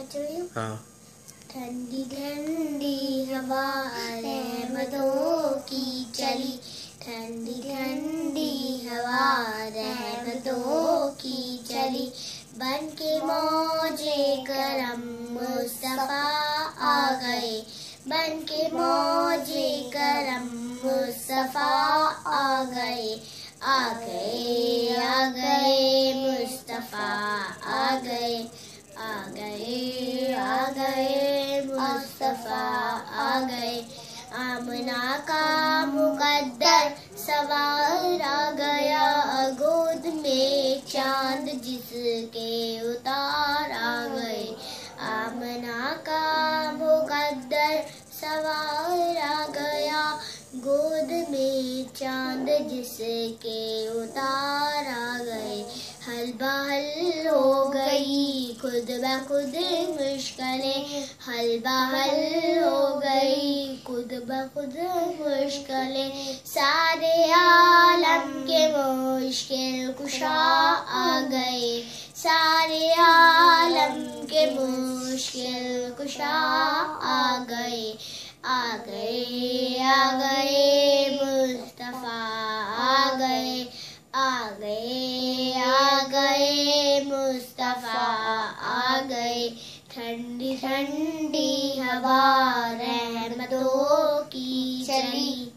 हाँ। ठंडी ठंडी हवा रहमतों की चली, ठंडी ठंडी हवा रहमतों की चली, बन के मौजे करम मुस्तफा आ गए, बन के मौजे करम मुस्तफा आ गए, आ गए आ गए मुस्तफा आ गए, आ गए आ गए मुस्तफा आ गए, आमना का मुकद्दर सवार आ गया, गोद में चांद जिसके उतार आ गए, आमना का मुकद्दर सवार आ गया, गोद में चांद जिसके उतार आ गए, हल बहल हो गई खुद ब खुद मुश्किलें, हल बहल हो गई खुद ब खुद मुश्किलें, सारे आलम के मुश्किल कुशा आ गए, सारे आलम के मुश्किल कुशा आ गए, आ गए आ गए मुस्तफा आ गए, आ गए मुस्तफा आ गए, ठंडी ठंडी हवा रहमतों की चली।